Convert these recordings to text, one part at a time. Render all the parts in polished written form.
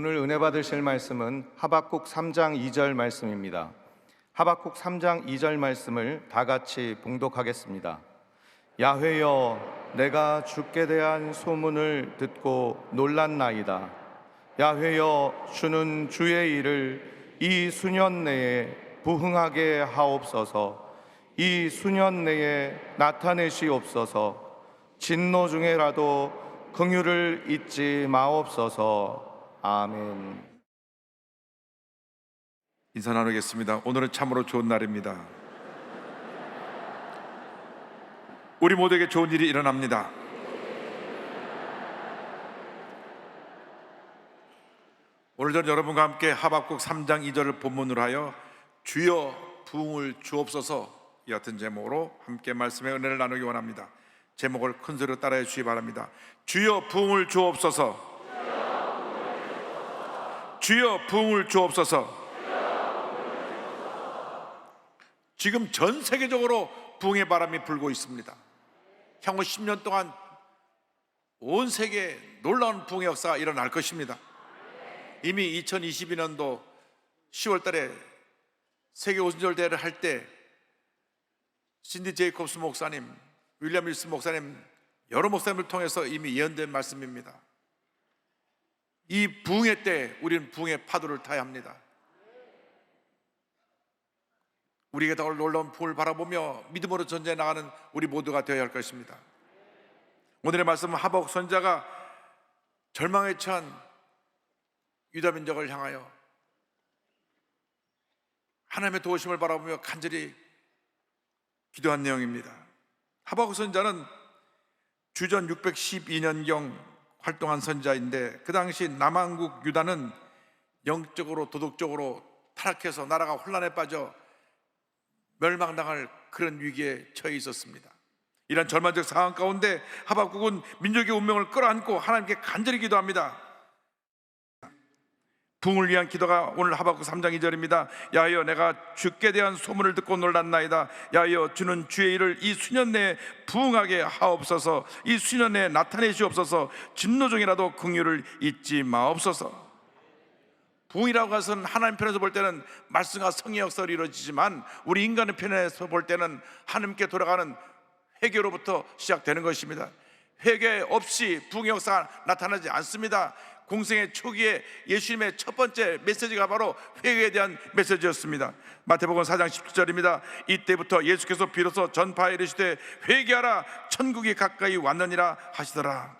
오늘 은혜 받으실 말씀은 하박국 3장 2절 말씀입니다. 하박국 3장 2절 말씀을 다 같이 봉독하겠습니다. 야훼여, 내가 주께 대한 소문을 듣고 놀랐나이다. 야훼여, 주는 주의 일을 이 수년 내에 부흥하게 하옵소서. 이 수년 내에 나타내시옵소서. 진노 중에라도 긍휼을 잊지 마옵소서. 아멘. 인사 나누겠습니다. 오늘은 참으로 좋은 날입니다. 우리 모두에게 좋은 일이 일어납니다. 오늘 저는 여러분과 함께 하박국 3장 2절을 본문으로 하여 주여 부흥을 주옵소서, 이 같은 제목으로 함께 말씀의 은혜를 나누기 원합니다. 제목을 큰 소리로 따라해 주시기 바랍니다. 주여 부흥을 주옵소서. 주여 부흥을 주옵소서. 지금 전 세계적으로 부흥의 바람이 불고 있습니다. 향후 10년 동안 온 세계에 놀라운 부흥의 역사가 일어날 것입니다. 이미 2022년도 10월 달에 세계 오순절 대회를 할 때 신디 제이콥스 목사님, 윌리엄 윌슨 목사님, 여러 목사님을 통해서 이미 예언된 말씀입니다. 이 부흥의 때 우리는 부흥의 파도를 타야 합니다. 우리에게 더 놀라운 부흥을 바라보며 믿음으로 전진해 나가는 우리 모두가 되어야 할 것입니다. 오늘의 말씀은 하박국 선지자가 절망에 처한 유다 민족을 향하여 하나님의 도우심을 바라보며 간절히 기도한 내용입니다. 하박국 선지자는 주전 612년경 활동한 선지자인데, 그 당시 남한국 유다는 영적으로 도덕적으로 타락해서 나라가 혼란에 빠져 멸망당할 그런 위기에 처해 있었습니다. 이런 절망적 상황 가운데 하박국은 민족의 운명을 끌어안고 하나님께 간절히 기도합니다. 부흥을 위한 기도가 오늘 하박국 3장 2절입니다. 야훼여, 내가 주께 대한 소문을 듣고 놀랐나이다. 야훼여, 주는 주의 일을 이 수년 내에 부흥하게 하옵소서. 이 수년 내에 나타내시옵소서. 진노 중이라도 긍휼을 잊지 마옵소서. 부흥이라고 해서는 하나님 편에서 볼 때는 말씀과 성의 역사로 이루어지지만, 우리 인간의 편에서 볼 때는 하나님께 돌아가는 회개로부터 시작되는 것입니다. 회개 없이 부흥의 역사가 나타나지 않습니다. 공생의 초기에 예수님의 첫 번째 메시지가 바로 회개에 대한 메시지였습니다. 마태복음 4장 17절입니다. 이때부터 예수께서 비로소 전파에 이르시되 회개하라, 천국이 가까이 왔느니라 하시더라.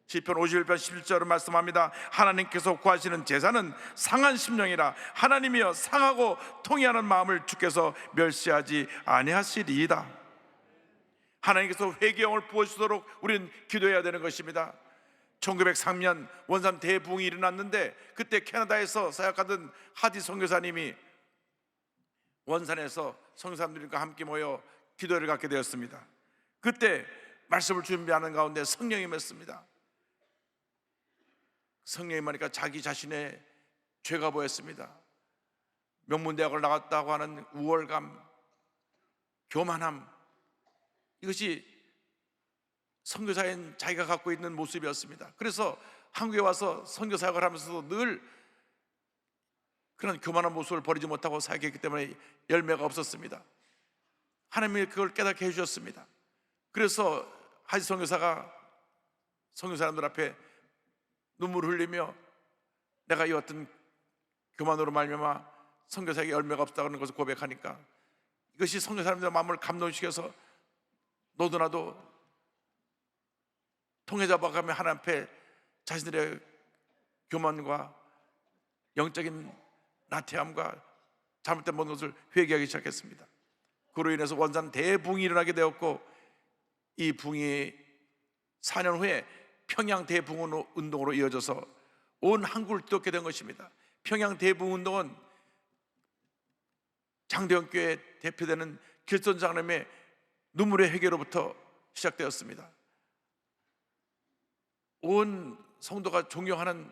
시편 51편 11절을 말씀합니다. 하나님께서 구하시는 제사는 상한 심령이라. 하나님이여, 상하고 통회하는 마음을 주께서 멸시하지 아니하시리이다. 하나님께서 회개의 영을 부어주시도록 우리는 기도해야 되는 것입니다. 1903년 원산 대부흥이 일어났는데, 그때 캐나다에서 사역하던 하디 선교사님이 원산에서 선교사님들과 함께 모여 기도를 갖게 되었습니다. 그때 말씀을 준비하는 가운데 성령이 맺습니다. 성령이 임하니까 자기 자신의 죄가 보였습니다. 명문대학을 나갔다고 하는 우월감, 교만함, 이것이 선교사인 자기가 갖고 있는 모습이었습니다. 그래서 한국에 와서 선교 사역을 하면서도 늘 그런 교만한 모습을 버리지 못하고 사역했기 때문에 열매가 없었습니다. 하나님이 그걸 깨닫게 해주셨습니다. 그래서 하지 선교사가 선교 사람들 앞에 눈물을 흘리며 내가 이 어떤 교만으로 말미암아 선교 사역에 열매가 없다는 것을 고백하니까, 이것이 선교 사람들의 마음을 감동시켜서 너도 나도 통해 잡아가며 하나님 앞에 자신들의 교만과 영적인 나태함과 잘못된 모든 것을 회개하기 시작했습니다. 그로 인해서 원산 대붕이 일어나게 되었고, 이 붕이 4년 후에 평양 대붕 운동으로 이어져서 온 한국을 뒤덮게 된 것입니다. 평양 대붕 운동은 장대현 교회 대표되는 길선 장로님의 눈물의 회개로부터 시작되었습니다. 온 성도가 존경하는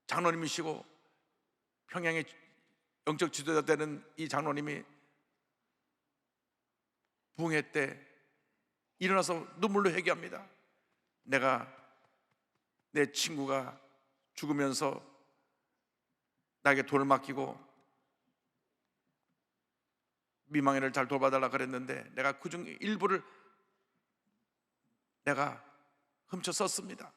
장로님이시고 평양의 영적 지도자 되는 이 장로님이 부흥회 때 일어나서 눈물로 회개합니다. 내가 내 친구가 죽으면서 나에게 돈을 맡기고 미망인을 잘 돌봐달라 그랬는데 내가 그중 일부를 내가 훔쳐 썼습니다.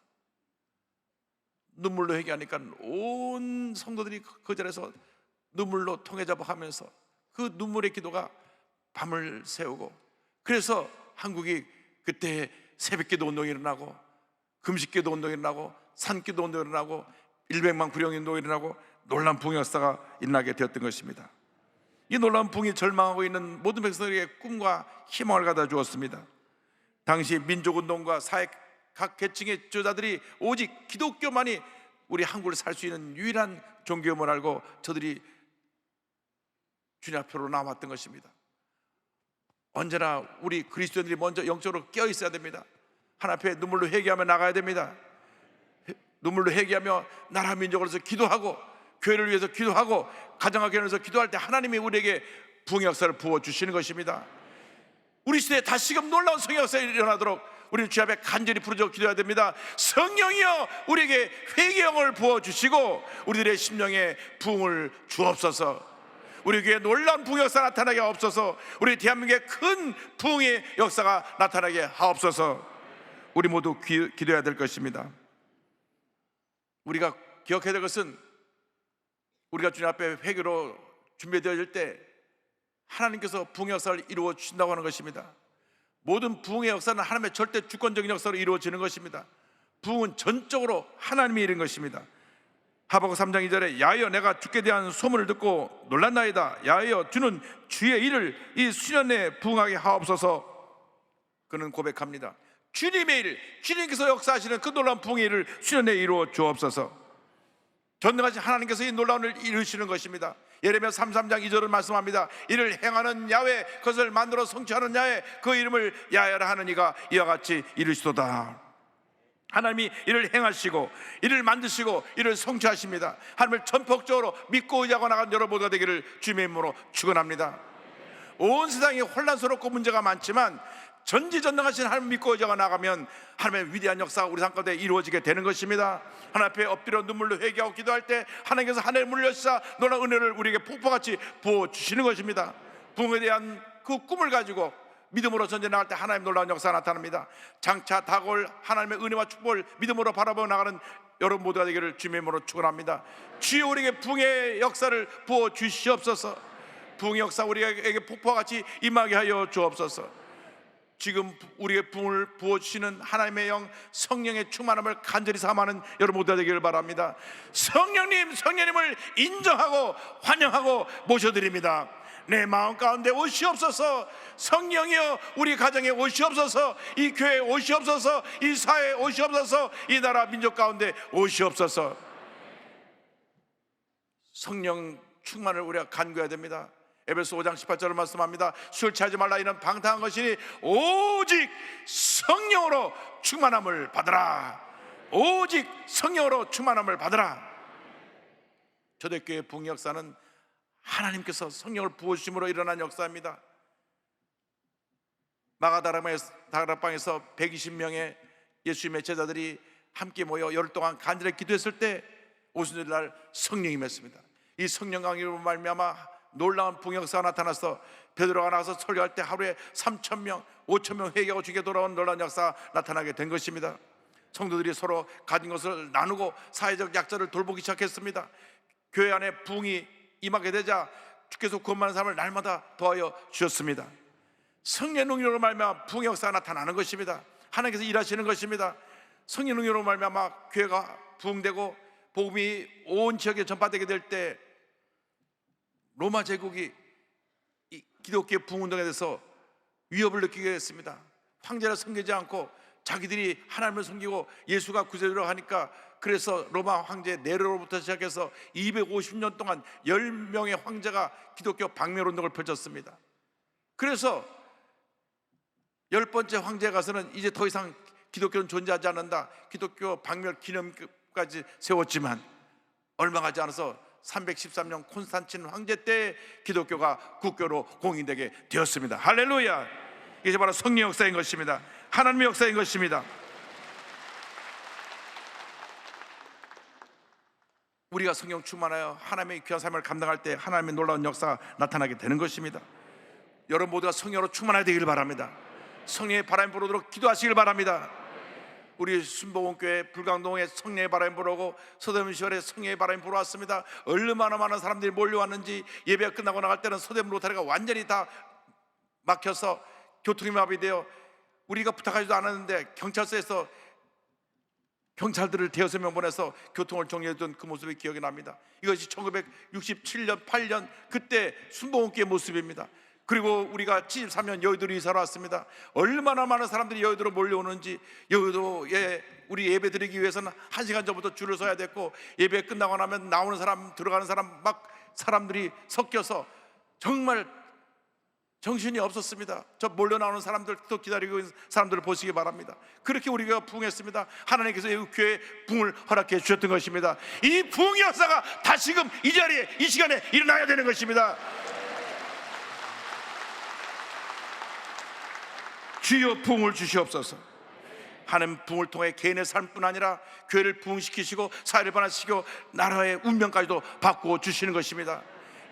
눈물로 회개하니까 온 성도들이 그 자리에서 눈물로 통해잡아가면서 그 눈물의 기도가 밤을 새우고, 그래서 한국이 그때 새벽기도 운동이 일어나고 금식기도 운동이 일어나고 산기도 운동이 일어나고 일백만 구령 운동이 일어나고 놀라운 부흥 역사가 일어나게 되었던 것입니다. 이 놀라운 부흥이 절망하고 있는 모든 백성에게 꿈과 희망을 가다 주었습니다. 당시 민족운동과 사회 각 계층의 지도자들이 오직 기독교만이 우리 한국을 살 수 있는 유일한 종교임을 알고 저들이 주님 앞으로 나왔던 것입니다. 언제나 우리 그리스도인들이 먼저 영적으로 깨어 있어야 됩니다. 하나님 앞에 눈물로 회개하며 나가야 됩니다. 눈물로 회개하며 나라 민족을 위해서 기도하고 교회를 위해서 기도하고 가정과 결혼을 위해서 기도할 때 하나님이 우리에게 부흥의 역사를 부어주시는 것입니다. 우리 시대에 다시금 놀라운 성령 역사가 일어나도록 우리는 주 앞에 간절히 부르짖어 기도해야 됩니다. 성령이여 우리에게 회개의 영을 부어주시고 우리들의 심령에 부흥을 주옵소서. 우리 교회에 놀라운 부흥의 역사가 나타나게 하옵소서. 우리 대한민국에 큰 부흥의 역사가 나타나게 하옵소서. 우리 모두 기도해야 될 것입니다. 우리가 기억해야 될 것은 우리가 주님 앞에 회개로 준비되어질 때 하나님께서 부흥의 역사를 이루어 주신다고 하는 것입니다. 모든 부흥의 역사는 하나님의 절대 주권적인 역사로 이루어지는 것입니다. 부흥은 전적으로 하나님이 이룬 것입니다. 하박국 3장 2절에 야여 내가 주께 대한 소문을 듣고 놀랐나이다. 야여 주는 주의 일을 이 수년 내에 부흥하게 하옵소서. 그는 고백합니다. 주님의 일, 주님께서 역사하시는 그 놀라운 부흥의 일을 수년 내에 이루어 주옵소서. 전능하신 하나님께서 이 놀라운 일을 이루시는 것입니다. 예레미야 33장 2절을 말씀합니다. 이를 행하는 야훼, 그것을 만들어 성취하는 야훼, 그 이름을 야훼라 하는 이가 이와 같이 이루시도다. 하나님이 이를 행하시고 이를 만드시고 이를 성취하십니다. 하나님을 전폭적으로 믿고 의지하고 나간 여러분들 되기를 주님의 이름으로 축원합니다. 온 세상이 혼란스럽고 문제가 많지만 전지전능하신 하나님 믿고 의지하고 나가면 하나님의 위대한 역사가 우리 삶 가운데 이루어지게 되는 것입니다. 하나님 앞에 엎드려 눈물로 회개하고 기도할 때 하나님께서 하늘을 물려주사 놀라운 은혜를 우리에게 폭포같이 부어주시는 것입니다. 부흥에 대한 그 꿈을 가지고 믿음으로 전쟁 나갈 때 하나님 놀라운 역사가 나타납니다. 장차 다가올 하나님의 은혜와 축복을 믿음으로 바라보며 나가는 여러분 모두가 되기를 주님의 이름으로 축원합니다. 주여 우리에게 부흥의 역사를 부어주시옵소서. 부흥의 역사 우리에게 폭포같이 임하게 하여 주옵소서. 지금 우리의 부흥을 부어주시는 하나님의 영 성령의 충만함을 간절히 사모하는 여러분 모두가 되기를 바랍니다. 성령님을 인정하고 환영하고 모셔드립니다. 내 마음 가운데 오시옵소서. 성령이여 우리 가정에 오시옵소서. 이 교회에 오시옵소서. 이 사회에 오시옵소서. 이 나라 민족 가운데 오시옵소서. 성령 충만을 우리가 간구해야 됩니다. 에베소 5장 18절을 말씀합니다. 술 취하지 말라 이는 방탕한 것이니 오직 성령으로 충만함을 받으라. 오직 성령으로 충만함을 받으라. 초대교회 부흥 역사는 하나님께서 성령을 부어주심으로 일어난 역사입니다. 마가다락방에서 120명의 예수님의 제자들이 함께 모여 열흘 동안 간절히 기도했을 때 오순절날 성령이 임했습니다. 이 성령 강림으로 말미암아 놀라운 부흥 역사가 나타나서 베드로가 나가서 설교할 때 하루에 3,000명, 5,000명 회개하고 주께 돌아온 놀라운 역사가 나타나게 된 것입니다. 성도들이 서로 가진 것을 나누고 사회적 약자를 돌보기 시작했습니다. 교회 안에 부흥이 임하게 되자 주께서 구원받는 사람을 날마다 더하여 주셨습니다. 성령의 능력으로 말미암아 부흥의 역사가 나타나는 것입니다. 하나님께서 일하시는 것입니다. 성령의 능력으로 말미암아 교회가 부흥되고 복음이 온 지역에 전파되게 될 때 로마 제국이 이 기독교의 부흥운동에 대해서 위협을 느끼게 됐습니다. 황제를 섬기지 않고 자기들이 하나님을 섬기고 예수가 구세주라고 하니까 그래서 로마 황제 네로로부터 시작해서 250년 동안 10명의 황제가 기독교 박멸운동을 펼쳤습니다. 그래서 10번째 황제에 가서는 이제 더 이상 기독교는 존재하지 않는다, 기독교 박멸 기념까지 세웠지만 얼마 가지 않아서 313년 콘스탄틴 황제 때 기독교가 국교로 공인되게 되었습니다. 할렐루야. 이게 바로 성령 역사인 것입니다. 하나님의 역사인 것입니다. 우리가 성령 충만하여 하나님의 귀한 삶을 감당할 때 하나님의 놀라운 역사가 나타나게 되는 것입니다. 여러분 모두가 성령으로 충만하게 되기를 바랍니다. 성령의 바람이 불어오도록 기도하시길 바랍니다. 우리 순복음교회 불광동에 성령의 바람이 불어오고 서대문시월에 성령의 바람이 불어왔습니다. 얼마나 많은 사람들이 몰려왔는지, 예배가 끝나고 나갈 때는 서대문 로타리가 완전히 다 막혀서 교통이 마비되어 우리가 부탁하지도 않았는데 경찰서에서 경찰들을 대여섯 명 보내서 교통을 정리해준 그 모습이 기억이 납니다. 이것이 1967년 8년 그때 순복음교회 모습입니다. 그리고 우리가 73년 여의도로 이사를 왔습니다. 얼마나 많은 사람들이 여의도로 몰려오는지, 여의도에 우리 예배 드리기 위해서는 1시간 전부터 줄을 서야 됐고, 예배 끝나고 나면 나오는 사람 들어가는 사람 막 사람들이 섞여서 정말 정신이 없었습니다. 저 몰려 나오는 사람들 또 기다리고 있는 사람들을 보시기 바랍니다. 그렇게 우리가 부흥했습니다. 하나님께서 이 교회에 부흥을 허락해 주셨던 것입니다. 이 부흥 역사가 다시금 이 자리에 이 시간에 일어나야 되는 것입니다. 주여 부흥을 주시옵소서. 하나님 부흥을 통해 개인의 삶뿐 아니라 교회를 부흥시키시고 사회를 변화시키고 나라의 운명까지도 바꾸어 주시는 것입니다.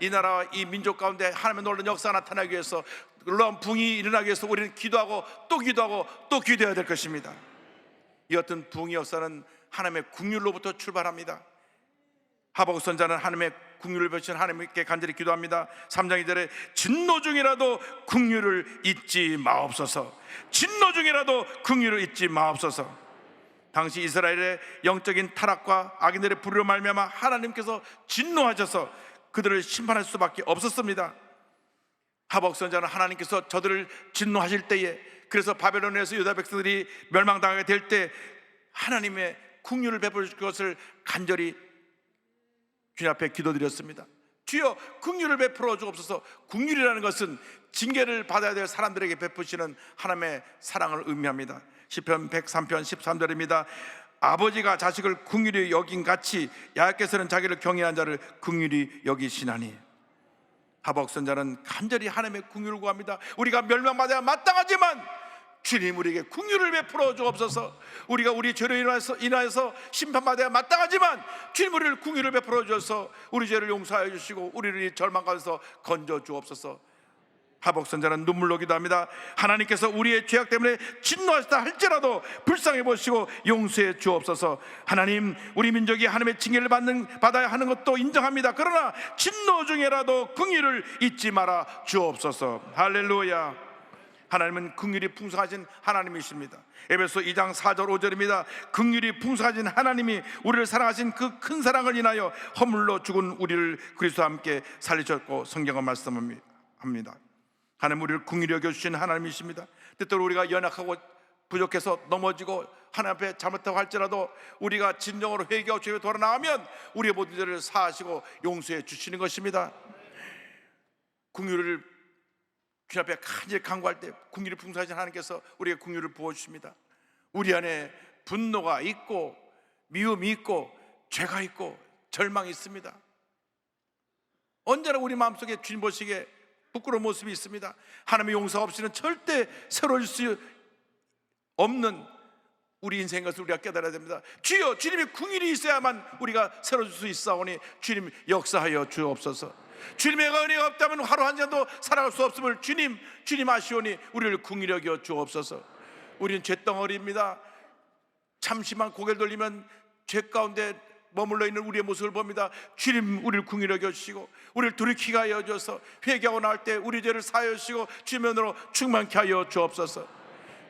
이 나라와 이 민족 가운데 하나님의 놀라운 역사가 나타나기 위해서, 놀라운 부흥이 일어나기 위해서 우리는 기도하고 또 기도하고 또 기도해야 될 것입니다. 이 어떤 부흥의 역사는 하나님의 국률로부터 출발합니다. 하박국 선자는 하나님의 국률을 벼신 하나님께 간절히 기도합니다. 3장 2절에 진노 중이라도 국률을 잊지 마옵소서. 진노 중이라도 국률을 잊지 마옵소서. 당시 이스라엘의 영적인 타락과 악인들의 불의로 말미암아 하나님께서 진노하셔서 그들을 심판할 수밖에 없었습니다. 하박국 선자는 하나님께서 저들을 진노하실 때에, 그래서 바벨론에서 유다 백성들이 멸망당하게 될 때 하나님의 국률을 베풀 것을 간절히 주님 앞에 기도드렸습니다. 주여 국률을 베풀어 주옵소서. 국률이라는 것은 징계를 받아야 될 사람들에게 베푸시는 하나님의 사랑을 의미합니다. 시편 103편 13절입니다. 아버지가 자식을 긍휼히 여긴 같이 야훼께서는 자기를 경외한 자를 긍휼히 여기시나니. 하박국 선자는 간절히 하나님의 긍휼을 구합니다. 우리가 멸망받아야 마땅하지만 주님 우리에게 긍휼을 베풀어 주옵소서. 우리가 우리 죄로 인하여서 심판받아야 마땅하지만 주님 우리를 긍휼을 베풀어 주셔서 우리 죄를 용서하여 주시고 우리를 이 절망 가운데서 건져 주옵소서. 하박국 선자는 눈물로 기도합니다. 하나님께서 우리의 죄악 때문에 진노하시다 할지라도 불쌍히 보시고 용서해 주옵소서. 하나님, 우리 민족이 하나님의 징계를 받아야 하는 것도 인정합니다. 그러나 진노 중에라도 긍휼을 잊지 말아 주옵소서. 할렐루야. 하나님은 긍휼이 풍성하신 하나님이십니다. 에베소 2장 4절 5절입니다. 긍휼이 풍성하신 하나님이 우리를 사랑하신 그 큰 사랑을 인하여 허물로 죽은 우리를 그리스도와 함께 살리셨고, 성경은 말씀합니다. 하나님 우리를 긍휼히 여겨주신 하나님이십니다. 때때로 우리가 연약하고 부족해서 넘어지고 하나님 앞에 잘못하고 할지라도 우리가 진정으로 회개하고 주님께 돌아나오면 우리의 모든 죄를 사하시고 용서해 주시는 것입니다. 긍휼을 주님 앞에 간절히 간구할 때 긍휼이 풍성하신 하나님께서 우리에게 긍휼을 부어주십니다. 우리 안에 분노가 있고 미움이 있고 죄가 있고 절망이 있습니다. 언제나 우리 마음속에 주님 보시기에 부끄러운 모습이 있습니다. 하나님의 용서 없이는 절대 새로울 수 없는 우리 인생인 것을 우리가 깨달아야 됩니다. 주여, 주님의 긍휼이 있어야만 우리가 새로울 수 있사오니 주님 역사하여 주옵소서. 주님의 은혜가 없다면 하루 한 잔도 살아갈 수 없음을 주님 아시오니 우리를 긍휼히 여겨 주옵소서. 우리는 죄덩어리입니다. 잠시만 고개를 돌리면 죄 가운데 머물러 있는 우리의 모습을 봅니다. 주님 우리를 긍휼히 여겨주시고 우리를 돌이키게 하여 주셔서 회개하고 나올 때 우리 죄를 사하여 주시고 주님의 은혜로 충만케 하여 주옵소서.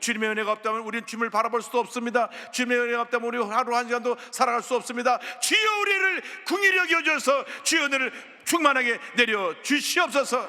주님의 은혜가 없다면 우리는 주님을 바라볼 수도 없습니다. 주님의 은혜가 없다면 우리 하루 한 시간도 살아갈 수 없습니다. 주여 우리를 긍휼히 여겨주셔서 주의 은혜를 충만하게 내려 주시옵소서.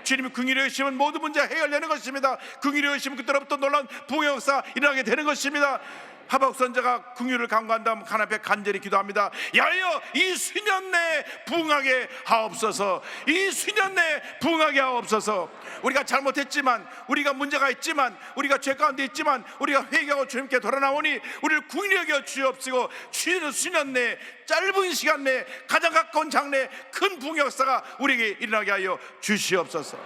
주님이 긍휼히 여기시면 모든 문제 해결되는 것입니다. 긍휼히 여기시면 그때로부터 놀라운 부흥의 역사 일어나게 되는 것입니다. 하박국 선자가 긍휼을 간구한 다음 하나님 앞에 간절히 기도합니다. 야여 이 수년 내에 부흥하게 하옵소서. 이 수년 내에 부흥하게 하옵소서. 우리가 잘못했지만, 우리가 문제가 있지만, 우리가 죄 가운데 있지만 우리가 회개하고 주님께 돌아나오니 우리를 긍휼히 여겨 주옵시고 수년 내에 짧은 시간 내에 가장 가까운 장래에 큰 부흥 역사가 우리에게 일어나게 하여 주시옵소서.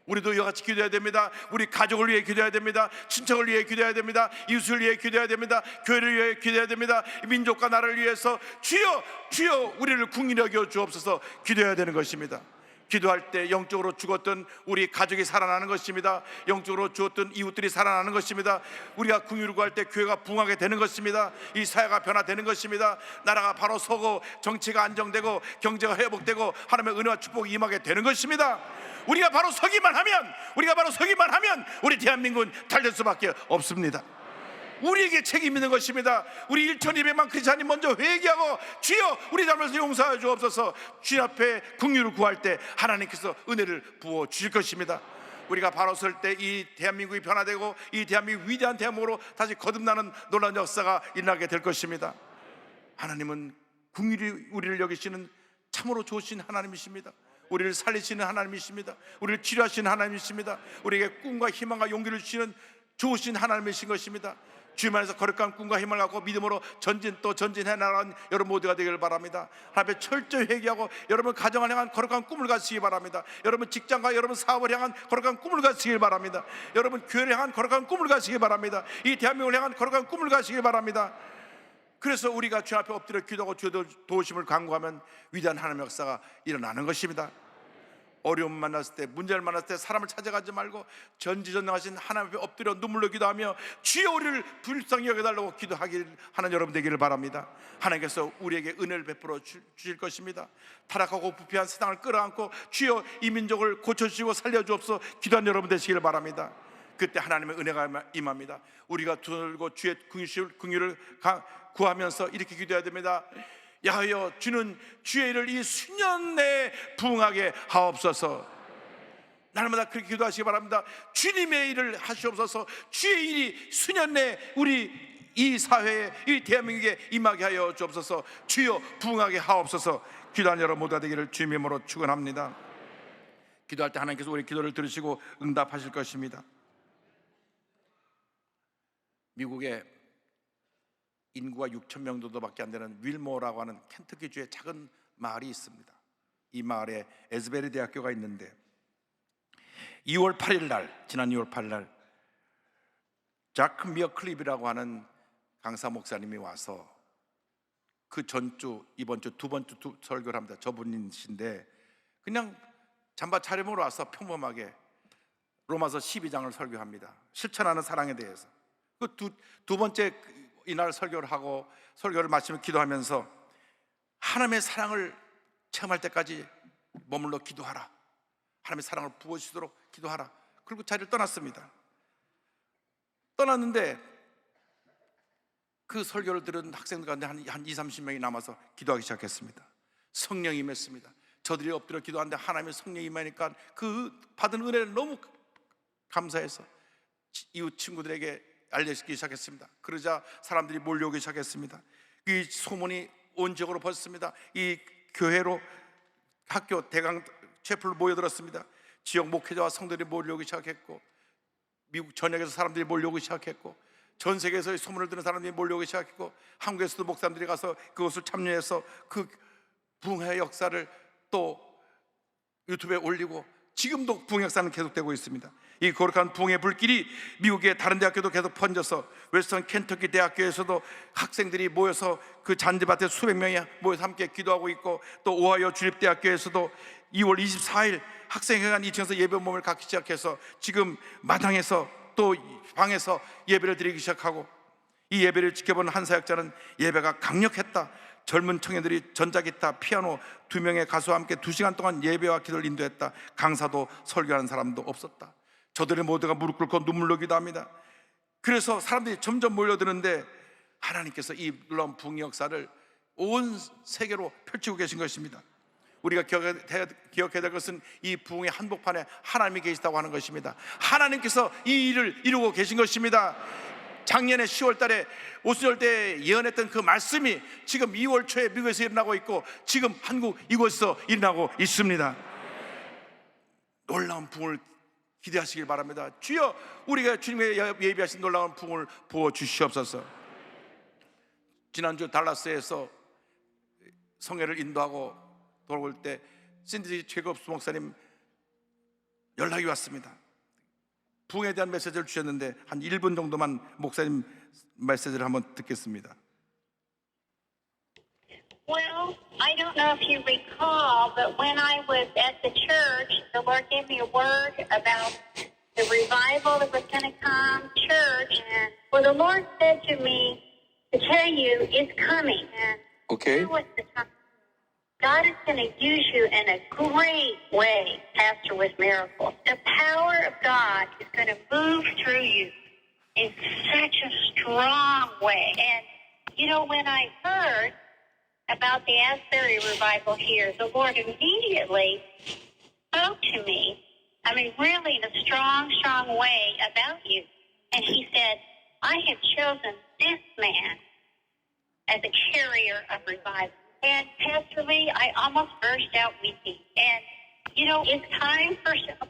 우리도 이와 같이 기도해야 됩니다. 우리 가족을 위해 기도해야 됩니다. 친척을 위해 기도해야 됩니다. 이웃을 위해 기도해야 됩니다. 교회를 위해 기도해야 됩니다. 민족과 나라를 위해서 주여 주여 우리를 긍휼히 여겨 주옵소서 기도해야 되는 것입니다. 기도할 때 영적으로 죽었던 우리 가족이 살아나는 것입니다. 영적으로 죽었던 이웃들이 살아나는 것입니다. 우리가 긍휼을 구할 때 교회가 부흥하게 되는 것입니다. 이 사회가 변화되는 것입니다. 나라가 바로 서고 정치가 안정되고 경제가 회복되고 하나님의 은혜와 축복이 임하게 되는 것입니다. 우리가 바로 서기만 하면 우리 대한민국은 잘 될 수밖에 없습니다. 우리에게 책임 있는 것입니다. 우리 1200만 크리스찬이 먼저 회개하고 주여 우리 잘못을 용서하여 주옵소서 주님 앞에 긍휼을 구할 때 하나님께서 은혜를 부어 주실 것입니다. 우리가 바로 설 때 이 대한민국이 변화되고 이 대한민국 위대한 대한민국으로 다시 거듭나는 놀라운 역사가 일어나게 될 것입니다. 하나님은 긍휼히 우리를 여기시는 참으로 좋으신 하나님이십니다. 우리를 살리시는 하나님이십니다. 우리를 치료하시는 하나님이십니다. 우리에게 꿈과 희망과 용기를 주시는 좋으신 하나님이신 것입니다. 주님 안에서 거룩한 꿈과 희망을 갖고 믿음으로 전진 또 전진해 나가는 여러분 모두가 되기를 바랍니다. 하나님 앞에 철저히 회개하고 여러분 가정을 향한 거룩한 꿈을 가지시기 바랍니다. 여러분 직장과 여러분 사업을 향한 거룩한 꿈을 가지시기 바랍니다. 여러분 교회를 향한 거룩한 꿈을 가지시기 바랍니다. 이 대한민국을 향한 거룩한 꿈을 가지시기 바랍니다. 그래서 우리가 주님 앞에 엎드려 기도하고 주의 도우심을 간구하면 위대한 하나님의 역사가 일어나는 것입니다. 어려움 만났을 때, 문제를 만났을 때 사람을 찾아가지 말고 전지전능하신 하나님 앞에 엎드려 눈물로 기도하며 주여 우리를 불쌍히 여겨달라고 기도하길 하는 여러분 되기를 바랍니다. 하나님께서 우리에게 은혜를 베풀어 주실 것입니다. 타락하고 부패한 세상을 끌어안고 주여 이 민족을 고쳐주시고 살려주옵소서 기도한 여러분 되시기를 바랍니다. 그때 하나님의 은혜가 임합니다. 우리가 들고 주의 긍휼을 구하면서 이렇게 기도해야 됩니다. 야하여 주는 주의 일을 이 수년 내에 부응하게 하옵소서. 날마다 그렇게 기도하시기 바랍니다. 주님의 일을 하시옵소서. 주의 일이 수년 내에 우리 이 사회에 이 대한민국에 임하게 하여 주옵소서. 주여 부응하게 하옵소서. 기도하는 여러분 모두가 되기를 주님의 이름으로 축원합니다. 기도할 때 하나님께서 우리 기도를 들으시고 응답하실 것입니다. 미국의 인구가 6천 명 정도밖에 안 되는 윌모어라고 하는 켄터키주의 작은 마을이 있습니다. 이 마을에 에스베리 대학교가 있는데 2월 8일 날, 지난 2월 8일 날 자크 미어 클립이라고 하는 강사 목사님이 와서 그 전주, 이번 주 두 번째 설교를 합니다. 저분이신데 그냥 잠바 차림으로 와서 평범하게 로마서 12장을 설교합니다. 실천하는 사랑에 대해서. 그 두 번째 이날 설교를 하고 설교를 마치며 기도하면서 하나님의 사랑을 체험할 때까지 머물러 기도하라. 하나님의 사랑을 부어주시도록 기도하라. 그리고 자리를 떠났습니다. 떠났는데 그 설교를 들은 학생들 가운데 한 20-30명이 남아서 기도하기 시작했습니다. 성령이 임했습니다. 저들이 엎드려 기도하는데 하나님의 성령이 임하니까 그 받은 은혜를 너무 감사해서 이웃 친구들에게 알려주기 시작했습니다. 그러자 사람들이 몰려오기 시작했습니다. 이 소문이 온 지역으로 퍼졌습니다. 이 교회로 학교 대강 채플로 모여들었습니다. 지역 목회자와 성도들이 몰려오기 시작했고 미국 전역에서 사람들이 몰려오기 시작했고 전 세계에서 소문을 듣는 사람들이 몰려오기 시작했고 한국에서도 목사님들이 가서 그것을 참여해서 그 부흥의 역사를 또 유튜브에 올리고 지금도 부흥 역사는 계속되고 있습니다. 이 거룩한 부흥의 불길이 미국의 다른 대학교도 계속 번져서 웨스턴 켄터키 대학교에서도 학생들이 모여서 그 잔디밭에 수백 명이 모여서 함께 기도하고 있고 또 오하이오 주립대학교에서도 2월 24일 학생회관 2층에서 예배 모임을 갖기 시작해서 지금 마당에서 또 방에서 예배를 드리기 시작하고 이 예배를 지켜본 한 사역자는 예배가 강력했다. 젊은 청년들이 전자기타, 피아노 2명의 가수와 함께 2시간 동안 예배와 기도를 인도했다. 강사도 설교하는 사람도 없었다. 저들의 모두가 무릎 꿇고 눈물로 기도합니다. 그래서 사람들이 점점 몰려드는데 하나님께서 이 놀라운 부흥 역사를 온 세계로 펼치고 계신 것입니다. 우리가 기억해야 될 것은 이 부흥의 한복판에 하나님이 계시다고 하는 것입니다. 하나님께서 이 일을 이루고 계신 것입니다. 작년에 10월 달에 오순절 때 예언했던 그 말씀이 지금 2월 초에 미국에서 일어나고 있고 지금 한국 이곳에서 일어나고 있습니다. 놀라운 부흥을 기대하시길 바랍니다. 주여 우리가 주님의 예비하신 놀라운 부흥을 부어주시옵소서. 지난주 달라스에서 성회를 인도하고 돌아올 때 신디 제이콥스 목사님 연락이 왔습니다. 부흥에 대한 메시지를 주셨는데 한 1분 정도만 목사님 메시지를 한번 듣겠습니다. Well, I don't know if you recall, but when I was at the church, the Lord gave me a word about the revival that was going to come, church. And well, the Lord said to me to tell you it's coming. And Okay. now is the time. God is going to use you in a great way, Pastor, with miracles. The power of God is going to move through you in such a strong way. And, you know, when I heard about the Asbury revival here, the Lord immediately spoke to me, I mean, really in a strong, strong way about you. And he said, I have chosen this man as a carrier of revival. And Pastor Lee, I almost burst out weeping. And, you know, it's time for revival.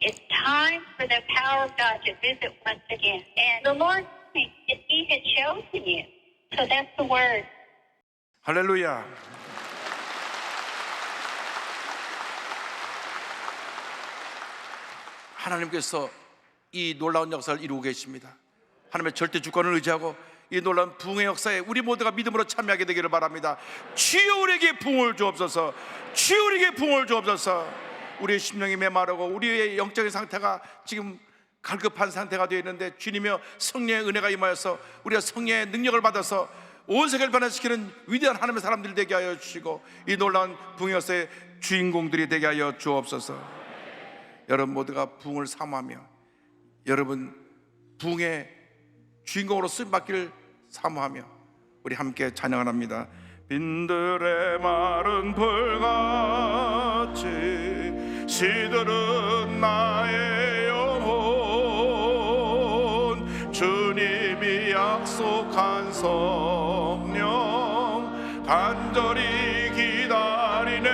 It's time for the power of God to visit once again. And the Lord told me that he had chosen you. So that's the word. 할렐루야. 하나님께서 이 놀라운 역사를 이루고 계십니다. 하나님의 절대 주권을 의지하고 이 놀라운 부흥의 역사에 우리 모두가 믿음으로 참여하게 되기를 바랍니다. 주여 우리에게 부흥을 주옵소서. 주여 우리에게 부흥을 주옵소서. 우리의 심령이 메마르고 우리의 영적인 상태가 지금 갈급한 상태가 되어 있는데 주님이여 성령의 은혜가 임하여서 우리가 성령의 능력을 받아서 온 세계를 변화시키는 위대한 하나님의 사람들이 되게 하여 주시고 이 놀라운 부흥의 역사의 주인공들이 되게 하여 주옵소서. 여러분 모두가 부흥을 사모하며 여러분 부흥의 주인공으로 쓰임받기를 사모하며 우리 함께 찬양을 합니다. 빈들의 마른 불같이 시들은 나의 영혼 주님이 약속한 성령 간절히 기다리네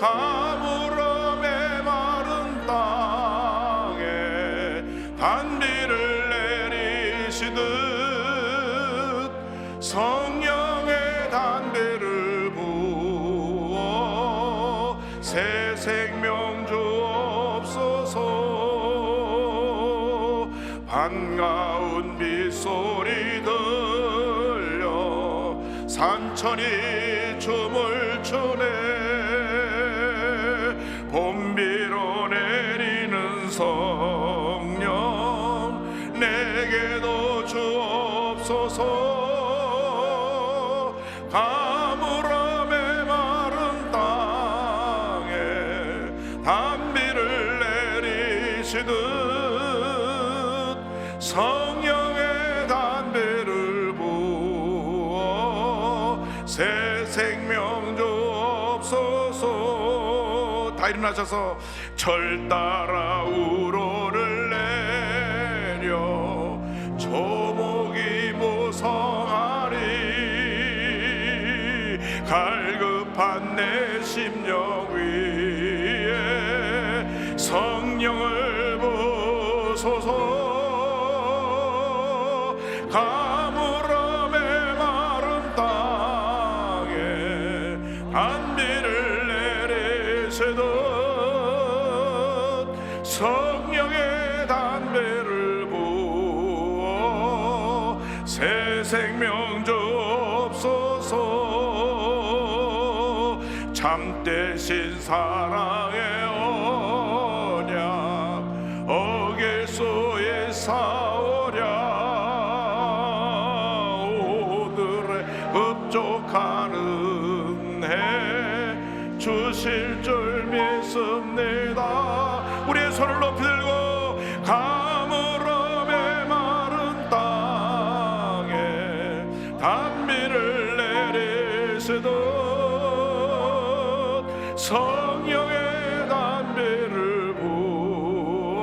가물어 메마른 땅에 단비를 내리시듯 성령의 단비를 부어 새 생명 주옵소서. 반가운 빗소리 들려 산천이 춤을 추네 봄비로 내리는 성령 내게도 주옵소서. 가물어 메마른 땅에 단비를 내리시듯 성령의 단비를 부어 새 생명 주옵소서. 다 일어나셔서 절 따라 우로를 내려 조목이 무성하리 갈급한 내 심령 위에 성령을 부소서. 가물어 메마른 땅에 단비를 내리시듯 성령의 단비를 부어 새 생명 주옵소서. 참되신 사랑의 언약 어길 수 있사오랴 오늘의 흡족한 은혜 주실 줄 믿습니다. 우리의 손을 높이 들고 가물어 메마른 땅에 단비를 내리시듯 성령의 단비를 부어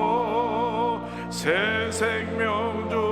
새 생명 주